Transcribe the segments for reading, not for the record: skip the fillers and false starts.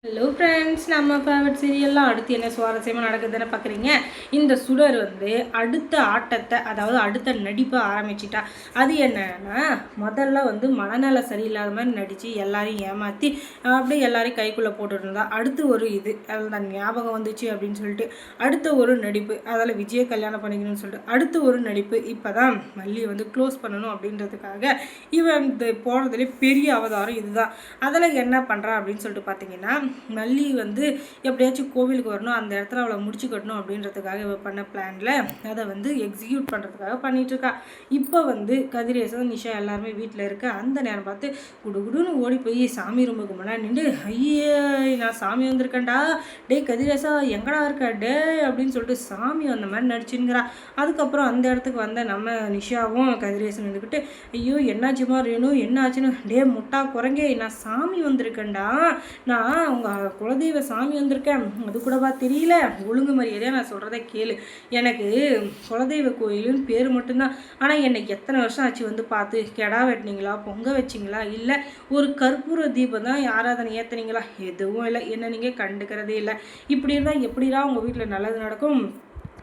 Hello friends, நம்ம favourite சீரியல்லாம் அடுத்து என்ன சுவாரஸ்யமாக நடக்குதுன்னு பார்க்குறீங்க. இந்த சுடர் வந்து அடுத்த ஆட்டத்தை, அதாவது அடுத்த நடிப்பை ஆரம்பிச்சிட்டா. அது என்னன்னா, முதல்ல வந்து மனநல சரியில்லாத மாதிரி நடித்து எல்லாரையும் ஏமாற்றி அப்படியே எல்லாரையும் கைக்குள்ளே போட்டுருந்தா. அடுத்து ஒரு அதில் ஞாபகம் வந்துச்சு அப்படின்னு சொல்லிட்டு அடுத்த ஒரு நடிப்பு, அதில் விஜயை கல்யாணம் பண்ணிக்கணும்னு சொல்லிட்டு அடுத்த ஒரு நடிப்பு. இப்போ தான் மல்லியை வந்து க்ளோஸ் பண்ணணும் அப்படின்றதுக்காக இவன் இந்த போனதுலேயே பெரிய அவதாரம் இதுதான். அதில் என்ன பண்ணுறா அப்படின்னு சொல்லிட்டு பார்த்தீங்கன்னா, மல்லி வந்து எப்படியாச்சும் கோவிலுக்கு வரணும், அந்த இடத்துல அவளை முடிச்சு கட்டணும் அப்படின்றதுக்காக இவ பண்ண பிளானில் அதை வந்து எக்ஸிக்யூட் பண்ணுறதுக்காக பண்ணிகிட்ருக்கா. இப்போ வந்து கதிரேசன் நிஷா எல்லாருமே வீட்டில் இருக்க அந்த நேரம் பார்த்து குடுகுடுன்னு ஓடி போய் சாமி ரூமுக்கு முன்னாடி நின்று, ஐயே நான் சாமி வந்திருக்கேன்டா, டே கதிரேசா எங்கடா இருக்க டே அப்படின்னு சொல்லிட்டு சாமி வந்த மாதிரி நடிச்சுங்கிறா. அதுக்கப்புறம் அந்த இடத்துக்கு வந்த நம்ம நிஷாவும் கதிரேசன் இருந்துக்கிட்டு, ஐயோ என்னாச்சுமா ரேணு, என்ன ஆச்சுன்னு, டே முட்டா குரங்கே, நான் சாமி வந்திருக்கேன்டா, நான் உங்கள் குலதெய்வ சாமி வந்திருக்கேன், அது கூடவா தெரியல, ஒழுங்கு மரியாதையாக நான் சொல்கிறத கேளு, எனக்கு குலதெய்வ கோயிலுன்னு பேர் மட்டும்தான், ஆனால் என்னை எத்தனை வருஷம் ஆச்சு வந்து பார்த்து, கெடா வெட்டினீங்களா, பொங்க வச்சிங்களா, இல்லை ஒரு கற்பூர தீபம் தான் ஆராதனை ஏற்றுனீங்களா, எதுவும் இல்லை, என்ன நீங்கள் கண்டுக்கிறதே இல்லை, இப்படி இருந்தால் எப்படிலாம் உங்கள் வீட்டில் நல்லது நடக்கும்,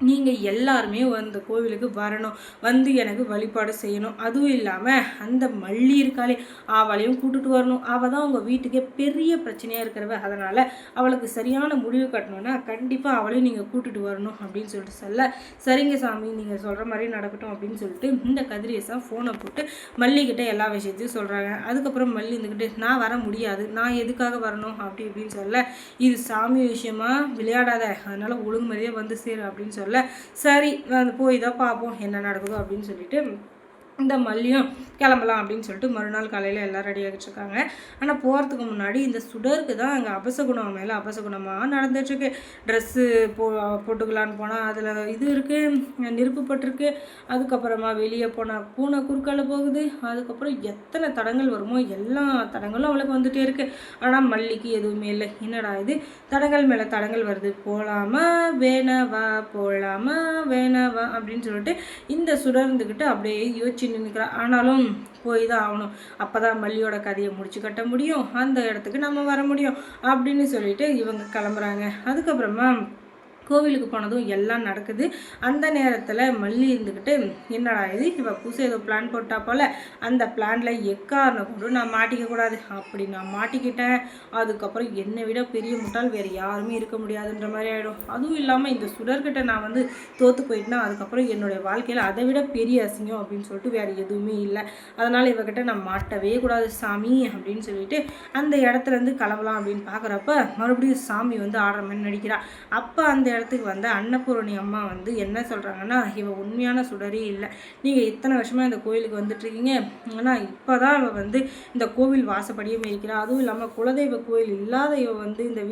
நீங்கள் எல்லாருமே அந்த கோவிலுக்கு வரணும், வந்து எனக்கு வழிபாடு செய்யணும், அதுவும் இல்லாமல் அந்த மல்லி இருக்காளே அவளையும் கூட்டுட்டு வரணும், அவள் தான் உங்கள் வீட்டுக்கே பெரிய பிரச்சனையாக இருக்கிறவ, அதனால் அவளுக்கு சரியான முடிவு கட்டணும்னா கண்டிப்பாக அவளையும் நீங்கள் கூட்டுட்டு வரணும் அப்படின்னு சொல்லிட்டு சொல்ல, சரிங்க சாமி நீங்கள் சொல்கிற மாதிரி நடக்கட்டும் அப்படின்னு சொல்லிட்டு இந்த கதிரேசன் ஃபோனை போட்டு மல்லிக்கிட்ட எல்லா விஷயத்தையும் சொல்கிறாங்க. அதுக்கப்புறம் மல்லி இருந்துக்கிட்டு, நான் வர முடியாது, நான் எதுக்காக வரணும் அப்படி இப்படின்னு சொல்ல, இது சாமி விஷயமா விளையாடாத, அதனால் ஒழுங்குமுறையாக வந்து சேரு அப்படின்னு சொல்ல, சரி போய் தான் பார்ப்போம் என்ன நடக்குதோ அப்படின்னு சொல்லிட்டு இந்த மல்லியும் கிளம்பலாம் அப்படின்னு சொல்லிட்டு மறுநாள் காலையில் எல்லாம் ரெடி ஆகிட்டு இருக்காங்க. ஆனால் போகிறதுக்கு முன்னாடி இந்த சுடருக்கு தான் அங்கே அபசகுணம் மேலே அபசகுணமாக நடந்துட்டுருக்கு. ட்ரெஸ்ஸு போட்டுக்கலான்னு போனால் அதில் இது இருக்குது, நெருப்பு பட்டிருக்கு. அதுக்கப்புறமா வெளியே போனால் பூனை குறுக்கால போகுது. அதுக்கப்புறம் எத்தனை தடங்கள் வருமோ எல்லா தடங்களும் அவளுக்கு வந்துகிட்டே இருக்குது. ஆனால் மல்லிக்கு எதுவுமே இல்லை. என்னடா இது தடங்கள் மேலே தடங்கள் வருது, போகலாமா வேணவா, போகலாமா வேணவா அப்படின்னு சொல்லிட்டு இந்த சுடர்ந்துக்கிட்டு அப்படியே யோசிச்சு நிற்கிறா. ஆனாலும் போய் தான் ஆகணும், அப்போ தான் மல்லியோட கதையை முடிச்சு கட்ட முடியும், அந்த இடத்துக்கு நம்ம வர முடியும் அப்படின்னு சொல்லிட்டு இவங்க கிளம்புறாங்க. அதுக்கப்புறமா கோவிலுக்கு போனதும் எல்லாம் நடக்குது. அந்த நேரத்தில் மல்லி இருந்துக்கிட்டு, என்னடா இது இவ புதுசு ஏதோ பிளான் போட்டா போல், அந்த பிளானில் எக்காரணம் கொண்டு நான் மாட்டிக்கக்கூடாது, அப்படி நான் மாட்டிக்கிட்டேன் அதுக்கப்புறம் என்னை விட பெரிய முட்டாள் வேறு யாருமே இருக்க முடியாதுன்ற மாதிரி ஆகிடும். அதுவும் இல்லாமல் இந்த சுடர்கிட்ட நான் வந்து தோற்று போயிட்டேன்னா அதுக்கப்புறம் என்னுடைய வாழ்க்கையில் அதை விட பெரிய அசிங்கம் அப்படின்னு சொல்லிட்டு வேறு எதுவுமே இல்லை, அதனால் இவகிட்ட நான் மாட்டவே கூடாது சாமி அப்படின்னு சொல்லிட்டு அந்த இடத்துலேருந்து கிளம்பலாம் அப்படின்னு பார்க்குறப்ப மறுபடியும் சாமி வந்து ஆடுற மாதிரி நடிக்கிறா. அப்போ அந்த இடத்துக்கு வந்து அன்னபூரணி அம்மா வந்து என்ன சொல்கிறாங்கன்னா, இவள் உண்மையான சுடரே இல்லை, நீங்கள் இத்தனை வருஷமாக இந்த கோயிலுக்கு வந்துட்டுருக்கீங்க, ஆனால் இப்போ தான் அவள் வந்து இந்த கோவில் வாசப்படியே மேய்க்கிறா, அதுவும் இல்லாமல் குலதெய்வ கோயில் இல்லாத இவள் வந்து இந்த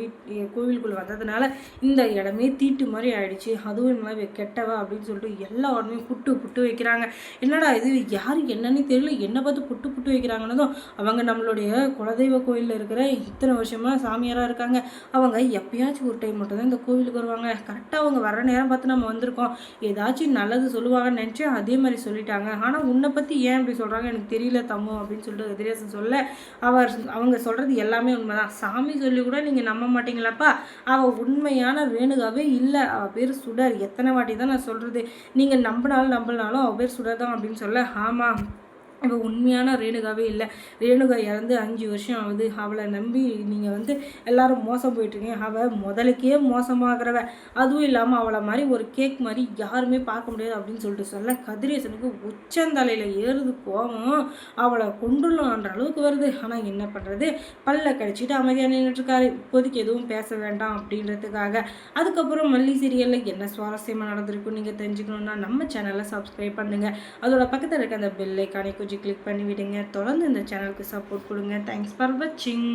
கோவிலுக்குள்ளே வந்ததுனால இந்த இடமே தீட்டு மாதிரி ஆயிடுச்சு, அதுவும் இல்லாமல் கெட்டவா அப்படின்னு சொல்லிட்டு எல்லாருமே புட்டு வைக்கிறாங்க. என்னடா இது யார் என்னன்னு தெரியல, என்னை பார்த்து புட்டு வைக்கிறாங்கன்னதும் அவங்க நம்மளுடைய குலதெய்வ கோயிலில் இருக்கிற இத்தனை வருஷமாக சாமியாராக இருக்காங்க, அவங்க எப்பயாச்சும் ஒரு டைம் மட்டும் தான் இந்த கோவிலுக்கு வருவாங்க, கரெக்டாக அவங்க வர நேரம் பார்த்து நம்ம வந்திருக்கோம், ஏதாச்சும் நல்லது சொல்லுவாங்கன்னு நினச்சேன், அதே மாதிரி சொல்லிட்டாங்க, ஆனால் உன்னை பற்றி ஏன் இப்படி சொல்கிறாங்க எனக்கு தெரியல தம்மோ அப்படின்னு சொல்லிட்டு கதிரேசன் சொல்ல, அவங்க சொல்கிறது எல்லாமே உண்மைதான், சாமி சொல்லி கூட நீங்கள் நம்ப மாட்டீங்களாப்பா, அவள் உண்மையான ரேணுகாவே இல்லை, அவள் பேர் சுடர், எத்தனை வாட்டி தான் நான் சொல்கிறது, நீங்கள் நம்பினாலும் அவள் பேர் சுடர் தான் அப்படின்னு சொல்ல, ஆமாம் அவள் உண்மையான ரேணுகாவே இல்லை, ரேணுகா இறந்து 5 வருஷம் ஆகுது, அவளை நம்பி நீங்கள் வந்து எல்லாரும் மோசம் போயிட்டுருக்கீங்க, அவள் முதலுக்கே மோசமாகிறவ, அதுவும் இல்லாமல் அவளை மாதிரி ஒரு கேக் மாதிரி யாருமே பார்க்க முடியாது அப்படின்னு சொல்லிட்டு சொல்ல, கதிரேசனுக்கு உச்சந்தலையில் ஏறுது கோவம், அவளை கொண்டுலான்ற அளவுக்கு வருது. ஆனால் என்ன பண்ணுறது, பல்ல கடிச்சிட்டு அமைதியாக நின்றுட்டுருக்காரு, இப்போதைக்கு எதுவும் பேச வேண்டாம் அப்படின்றதுக்காக. அதுக்கப்புறம் மல்லி சீரியலில் என்ன சுவாரஸ்யமாக நடந்திருக்கும் நீங்கள் தெரிஞ்சுக்கணுன்னா நம்ம சேனலை சப்ஸ்கிரைப் பண்ணுங்கள், அதோட பக்கத்தில் இருக்க அந்த பெல் ஐக்கானை கொஞ்சம் கிளிக் பண்ணி விடுங்க, தொடர்ந்து இந்த சேனலுக்கு சப்போர்ட் கொடுங்க. தேங்க்ஸ் ஃபார் வாட்சிங்.